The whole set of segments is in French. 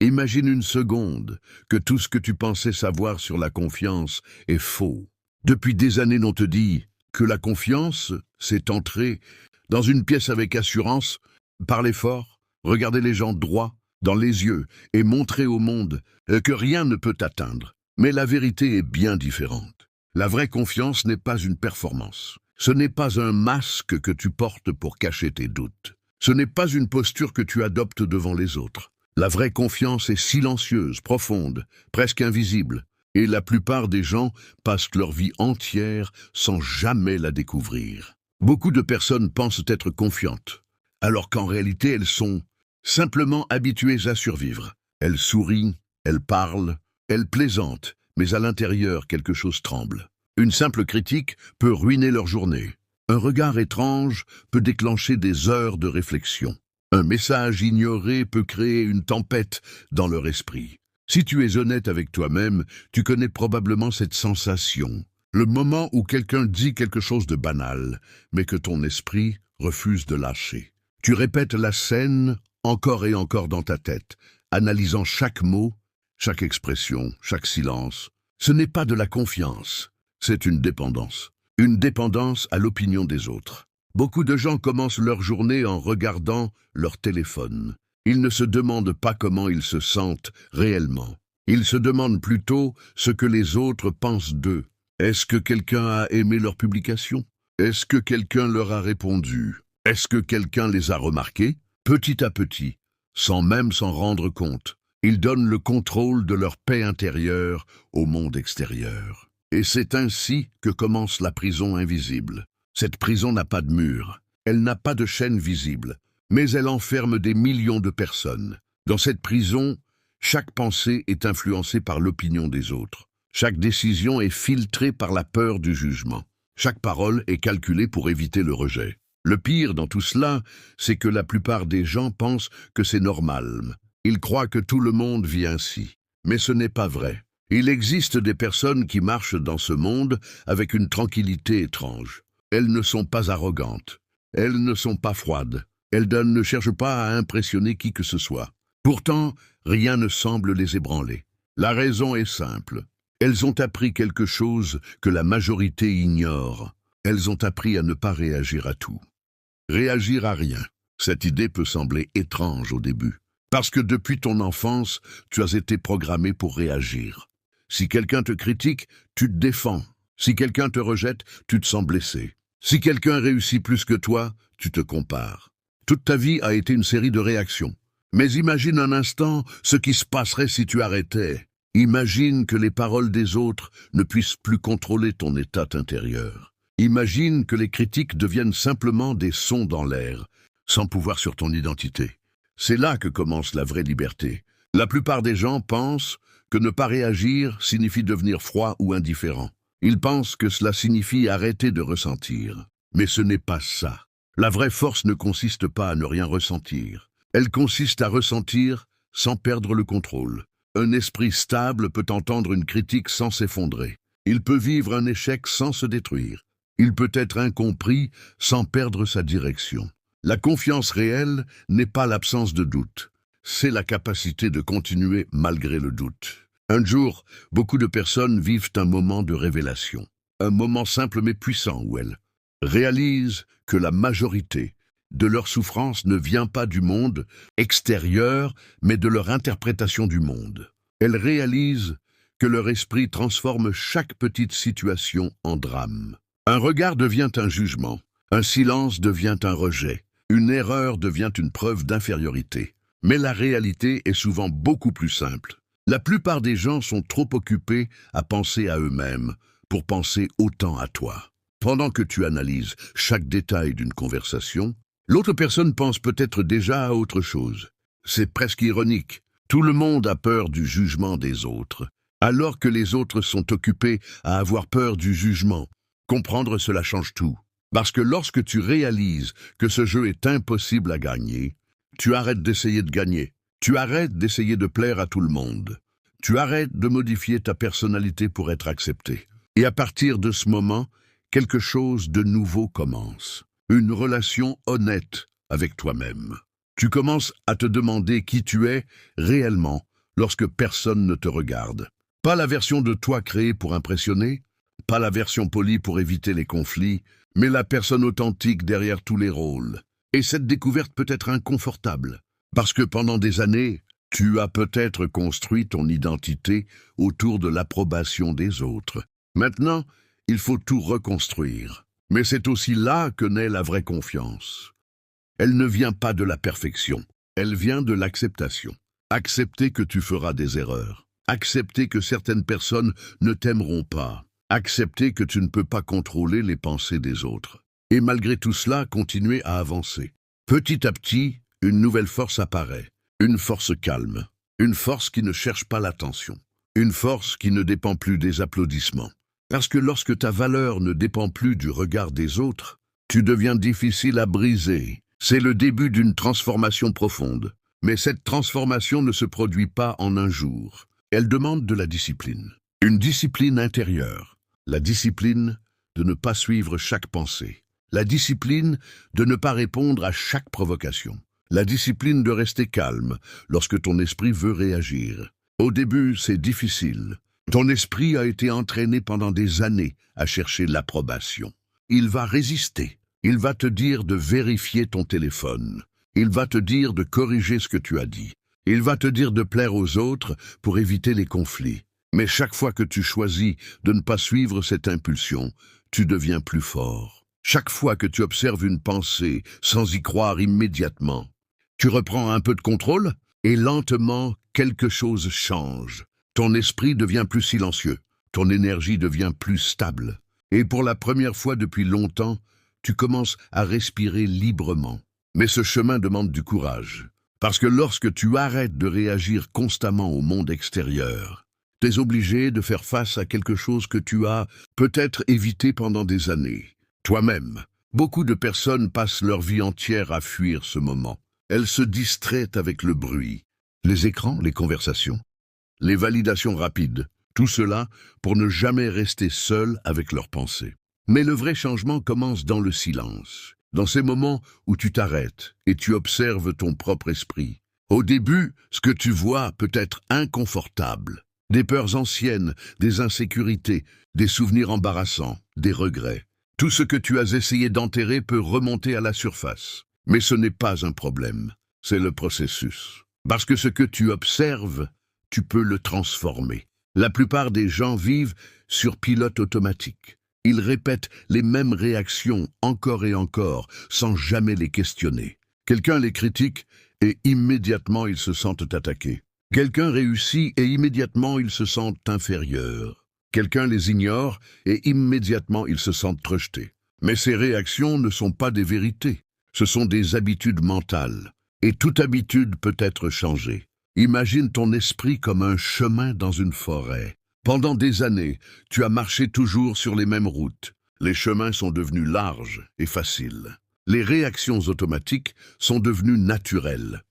Imagine une seconde que tout ce que tu pensais savoir sur la confiance est faux. Depuis des années, on te dit que la confiance, c'est entrer dans une pièce avec assurance, parler fort, regarder les gens droit dans les yeux et montrer au monde que rien ne peut t'atteindre. Mais la vérité est bien différente. La vraie confiance n'est pas une performance. Ce n'est pas un masque que tu portes pour cacher tes doutes. Ce n'est pas une posture que tu adoptes devant les autres. La vraie confiance est silencieuse, profonde, presque invisible. Et la plupart des gens passent leur vie entière sans jamais la découvrir. Beaucoup de personnes pensent être confiantes, alors qu'en réalité elles sont simplement habituées à survivre. Elles sourient, elles parlent, elles plaisantent, mais à l'intérieur quelque chose tremble. Une simple critique peut ruiner leur journée. Un regard étrange peut déclencher des heures de réflexion. Un message ignoré peut créer une tempête dans leur esprit. Si tu es honnête avec toi-même, tu connais probablement cette sensation. Le moment où quelqu'un dit quelque chose de banal, mais que ton esprit refuse de lâcher. Tu répètes la scène encore et encore dans ta tête, analysant chaque mot, chaque expression, chaque silence. Ce n'est pas de la confiance, c'est une dépendance. Une dépendance à l'opinion des autres. Beaucoup de gens commencent leur journée en regardant leur téléphone. Ils ne se demandent pas comment ils se sentent réellement. Ils se demandent plutôt ce que les autres pensent d'eux. Est-ce que quelqu'un a aimé leur publication? Est-ce que quelqu'un leur a répondu? Est-ce que quelqu'un les a remarqués? Petit à petit, sans même s'en rendre compte, ils donnent le contrôle de leur paix intérieure au monde extérieur. Et c'est ainsi que commence la prison invisible. Cette prison n'a pas de mur, elle n'a pas de chaîne visible, mais elle enferme des millions de personnes. Dans cette prison, chaque pensée est influencée par l'opinion des autres. Chaque décision est filtrée par la peur du jugement. Chaque parole est calculée pour éviter le rejet. Le pire dans tout cela, c'est que la plupart des gens pensent que c'est normal. Ils croient que tout le monde vit ainsi. Mais ce n'est pas vrai. Il existe des personnes qui marchent dans ce monde avec une tranquillité étrange. Elles ne sont pas arrogantes. Elles ne sont pas froides. Elles ne cherchent pas à impressionner qui que ce soit. Pourtant, rien ne semble les ébranler. La raison est simple. Elles ont appris quelque chose que la majorité ignore. Elles ont appris à ne pas réagir à tout. Réagir à rien. Cette idée peut sembler étrange au début. Parce que depuis ton enfance, tu as été programmé pour réagir. Si quelqu'un te critique, tu te défends. Si quelqu'un te rejette, tu te sens blessé. Si quelqu'un réussit plus que toi, tu te compares. Toute ta vie a été une série de réactions. Mais imagine un instant ce qui se passerait si tu arrêtais. Imagine que les paroles des autres ne puissent plus contrôler ton état intérieur. Imagine que les critiques deviennent simplement des sons dans l'air, sans pouvoir sur ton identité. C'est là que commence la vraie liberté. La plupart des gens pensent que ne pas réagir signifie devenir froid ou indifférent. Ils pensent que cela signifie arrêter de ressentir. Mais ce n'est pas ça. La vraie force ne consiste pas à ne rien ressentir. Elle consiste à ressentir sans perdre le contrôle. Un esprit stable peut entendre une critique sans s'effondrer. Il peut vivre un échec sans se détruire. Il peut être incompris sans perdre sa direction. La confiance réelle n'est pas l'absence de doute. C'est la capacité de continuer malgré le doute. Un jour, beaucoup de personnes vivent un moment de révélation. Un moment simple mais puissant où elles réalisent que la majorité de leur souffrance ne vient pas du monde extérieur, mais de leur interprétation du monde. Elles réalisent que leur esprit transforme chaque petite situation en drame. Un regard devient un jugement, un silence devient un rejet, une erreur devient une preuve d'infériorité. Mais la réalité est souvent beaucoup plus simple. La plupart des gens sont trop occupés à penser à eux-mêmes pour penser autant à toi. Pendant que tu analyses chaque détail d'une conversation, l'autre personne pense peut-être déjà à autre chose. C'est presque ironique. Tout le monde a peur du jugement des autres, alors que les autres sont occupés à avoir peur du jugement. Comprendre cela change tout. Parce que lorsque tu réalises que ce jeu est impossible à gagner, tu arrêtes d'essayer de gagner. Tu arrêtes d'essayer de plaire à tout le monde. Tu arrêtes de modifier ta personnalité pour être accepté. Et à partir de ce moment, quelque chose de nouveau commence. Une relation honnête avec toi-même. Tu commences à te demander qui tu es réellement lorsque personne ne te regarde. Pas la version de toi créée pour impressionner, pas la version polie pour éviter les conflits, mais la personne authentique derrière tous les rôles. Et cette découverte peut être inconfortable, parce que pendant des années, tu as peut-être construit ton identité autour de l'approbation des autres. Maintenant, il faut tout reconstruire. Mais c'est aussi là que naît la vraie confiance. Elle ne vient pas de la perfection, elle vient de l'acceptation. Accepter que tu feras des erreurs. Accepter que certaines personnes ne t'aimeront pas. Accepter que tu ne peux pas contrôler les pensées des autres. Et malgré tout cela, continuer à avancer. Petit à petit, une nouvelle force apparaît. Une force calme. Une force qui ne cherche pas l'attention. Une force qui ne dépend plus des applaudissements. Parce que lorsque ta valeur ne dépend plus du regard des autres, tu deviens difficile à briser. C'est le début d'une transformation profonde. Mais cette transformation ne se produit pas en un jour. Elle demande de la discipline. Une discipline intérieure. La discipline de ne pas suivre chaque pensée. La discipline de ne pas répondre à chaque provocation. La discipline de rester calme lorsque ton esprit veut réagir. Au début, c'est difficile. Ton esprit a été entraîné pendant des années à chercher l'approbation. Il va résister. Il va te dire de vérifier ton téléphone. Il va te dire de corriger ce que tu as dit. Il va te dire de plaire aux autres pour éviter les conflits. Mais chaque fois que tu choisis de ne pas suivre cette impulsion, tu deviens plus fort. Chaque fois que tu observes une pensée sans y croire immédiatement, tu reprends un peu de contrôle et lentement, quelque chose change. Ton esprit devient plus silencieux, ton énergie devient plus stable. Et pour la première fois depuis longtemps, tu commences à respirer librement. Mais ce chemin demande du courage. Parce que lorsque tu arrêtes de réagir constamment au monde extérieur, tu es obligé de faire face à quelque chose que tu as peut-être évité pendant des années. Toi-même. Beaucoup de personnes passent leur vie entière à fuir ce moment. Elles se distraient avec le bruit, les écrans, les conversations, les validations rapides. Tout cela pour ne jamais rester seul avec leurs pensées. Mais le vrai changement commence dans le silence. Dans ces moments où tu t'arrêtes et tu observes ton propre esprit. Au début, ce que tu vois peut être inconfortable. Des peurs anciennes, des insécurités, des souvenirs embarrassants, des regrets. Tout ce que tu as essayé d'enterrer peut remonter à la surface. Mais ce n'est pas un problème, c'est le processus. Parce que ce que tu observes, tu peux le transformer. La plupart des gens vivent sur pilote automatique. Ils répètent les mêmes réactions encore et encore, sans jamais les questionner. Quelqu'un les critique et immédiatement ils se sentent attaqués. Quelqu'un réussit et immédiatement ils se sentent inférieurs. Quelqu'un les ignore et immédiatement ils se sentent rejetés. Mais ces réactions ne sont pas des vérités. Ce sont des habitudes mentales. Et toute habitude peut être changée. Imagine ton esprit comme un chemin dans une forêt. Pendant des années, tu as marché toujours sur les mêmes routes. Les chemins sont devenus larges et faciles. Les réactions automatiques sont devenues naturelles.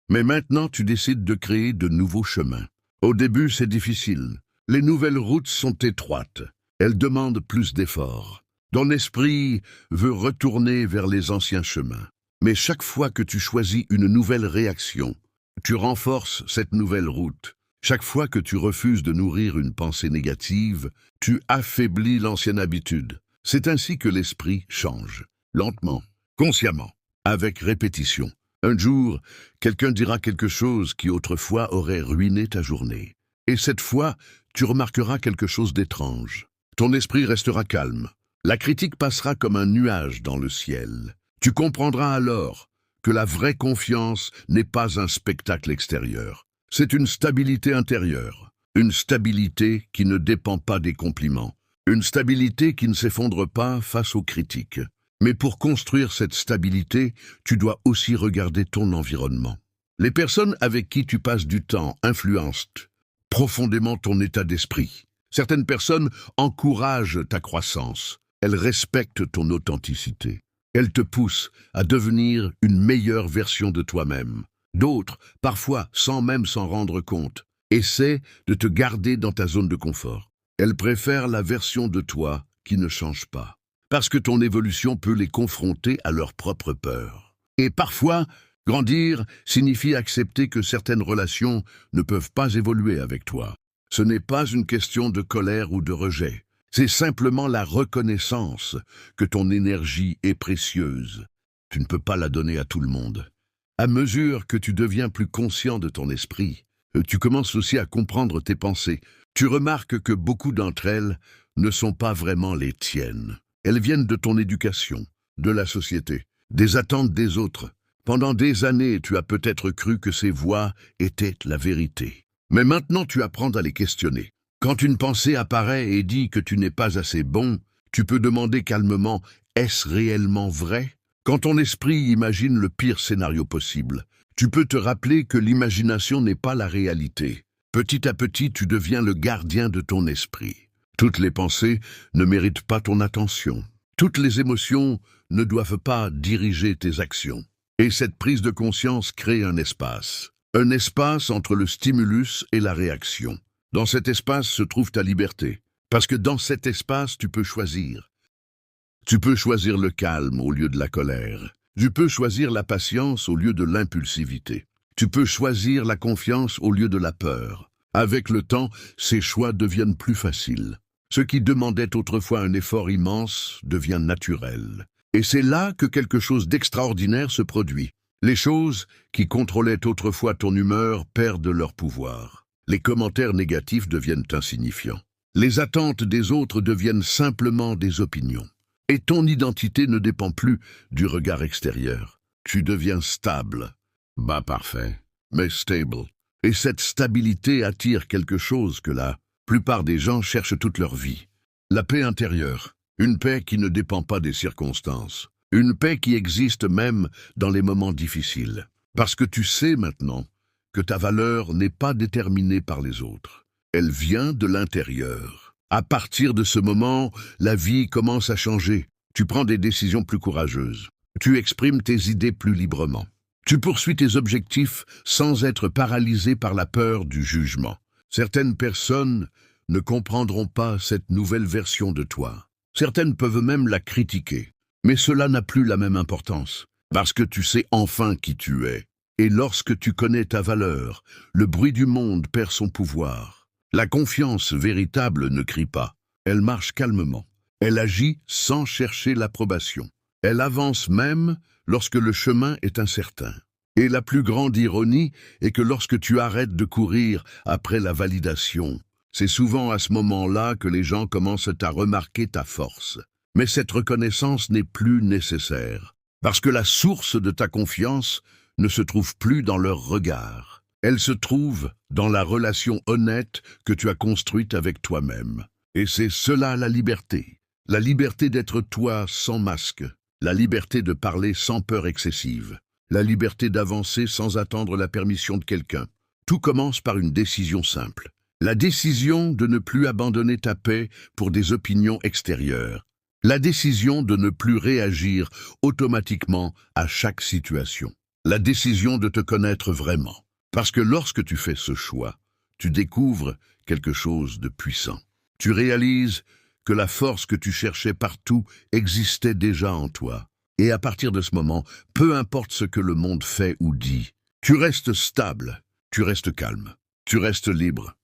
Mais maintenant, tu décides de créer de nouveaux chemins. Au début, c'est difficile. Les nouvelles routes sont étroites. Elles demandent plus d'efforts. Ton esprit veut retourner vers les anciens chemins. Mais chaque fois que tu choisis une nouvelle réaction, tu renforces cette nouvelle route. Chaque fois que tu refuses de nourrir une pensée négative, tu affaiblis l'ancienne habitude. C'est ainsi que l'esprit change, lentement, consciemment, avec répétition. Un jour, quelqu'un dira quelque chose qui autrefois aurait ruiné ta journée. Et cette fois, tu remarqueras quelque chose d'étrange. Ton esprit restera calme. La critique passera comme un nuage dans le ciel. Tu comprendras alors que la vraie confiance n'est pas un spectacle extérieur. C'est une stabilité intérieure, une stabilité qui ne dépend pas des compliments, une stabilité qui ne s'effondre pas face aux critiques. Mais pour construire cette stabilité, tu dois aussi regarder ton environnement. Les personnes avec qui tu passes du temps influencent profondément ton état d'esprit. Certaines personnes encouragent ta croissance, elles respectent ton authenticité. Elles te poussent à devenir une meilleure version de toi-même. D'autres, parfois sans même s'en rendre compte, essaient de te garder dans ta zone de confort. Elles préfèrent la version de toi qui ne change pas, parce que ton évolution peut les confronter à leurs propres peurs. Et parfois, Grandir signifie accepter que certaines relations ne peuvent pas évoluer avec toi. Ce n'est pas une question de colère ou de rejet. C'est simplement la reconnaissance que ton énergie est précieuse. Tu ne peux pas la donner à tout le monde. À mesure que tu deviens plus conscient de ton esprit, tu commences aussi à comprendre tes pensées. Tu remarques que beaucoup d'entre elles ne sont pas vraiment les tiennes. Elles viennent de ton éducation, de la société, des attentes des autres. Pendant des années, tu as peut-être cru que ces voix étaient la vérité. Mais maintenant, tu apprends à les questionner. Quand une pensée apparaît et dit que tu n'es pas assez bon, tu peux demander calmement « Est-ce réellement vrai ?» Quand ton esprit imagine le pire scénario possible, tu peux te rappeler que l'imagination n'est pas la réalité. Petit à petit, tu deviens le gardien de ton esprit. Toutes les pensées ne méritent pas ton attention. Toutes les émotions ne doivent pas diriger tes actions. Et cette prise de conscience crée un espace. Un espace entre le stimulus et la réaction. Dans cet espace se trouve ta liberté. Parce que dans cet espace, tu peux choisir. Tu peux choisir le calme au lieu de la colère. Tu peux choisir la patience au lieu de l'impulsivité. Tu peux choisir la confiance au lieu de la peur. Avec le temps, ces choix deviennent plus faciles. Ce qui demandait autrefois un effort immense devient naturel. Et c'est là que quelque chose d'extraordinaire se produit. Les choses qui contrôlaient autrefois ton humeur perdent leur pouvoir. Les commentaires négatifs deviennent insignifiants. Les attentes des autres deviennent simplement des opinions. Et ton identité ne dépend plus du regard extérieur. Tu deviens stable. Pas parfait, mais stable. Et cette stabilité attire quelque chose que la plupart des gens cherchent toute leur vie. La paix intérieure. Une paix qui ne dépend pas des circonstances. Une paix qui existe même dans les moments difficiles. Parce que tu sais maintenant que ta valeur n'est pas déterminée par les autres. Elle vient de l'intérieur. À partir de ce moment, la vie commence à changer. Tu prends des décisions plus courageuses. Tu exprimes tes idées plus librement. Tu poursuis tes objectifs sans être paralysé par la peur du jugement. Certaines personnes ne comprendront pas cette nouvelle version de toi. Certaines peuvent même la critiquer. Mais cela n'a plus la même importance, parce que tu sais enfin qui tu es. Et lorsque tu connais ta valeur, le bruit du monde perd son pouvoir. La confiance véritable ne crie pas. Elle marche calmement. Elle agit sans chercher l'approbation. Elle avance même lorsque le chemin est incertain. Et la plus grande ironie est que lorsque tu arrêtes de courir après la validation, c'est souvent à ce moment-là que les gens commencent à remarquer ta force. Mais cette reconnaissance n'est plus nécessaire, parce que la source de ta confiance ne se trouve plus dans leur regard. Elle se trouve dans la relation honnête que tu as construite avec toi-même. Et c'est cela la liberté. La liberté d'être toi sans masque. La liberté de parler sans peur excessive. La liberté d'avancer sans attendre la permission de quelqu'un. Tout commence par une décision simple. La décision de ne plus abandonner ta paix pour des opinions extérieures. La décision de ne plus réagir automatiquement à chaque situation. La décision de te connaître vraiment. Parce que lorsque tu fais ce choix, tu découvres quelque chose de puissant. Tu réalises que la force que tu cherchais partout existait déjà en toi. Et à partir de ce moment, peu importe ce que le monde fait ou dit, tu restes stable, tu restes calme, tu restes libre.